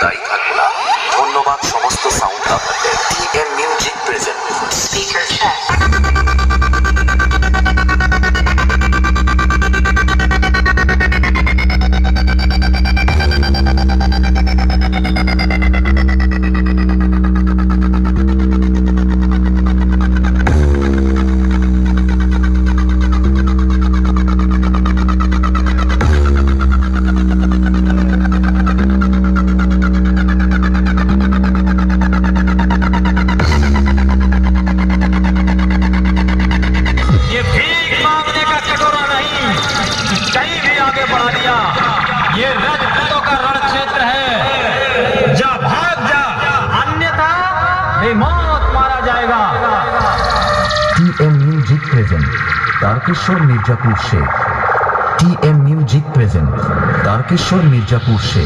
দায়ী থাকবো না। ধন্যবাদ সমস্ত সাউন্ড আপনাদের। TM music present. Speaker check. ये राजपूतों का रण क्षेत्र है, जा भाग जा, अन्यथा बेमौत मारा जाएगा। TM music present Tarkeshwar Mirzapur से। TM music present Tarkeshwar Mirzapur से।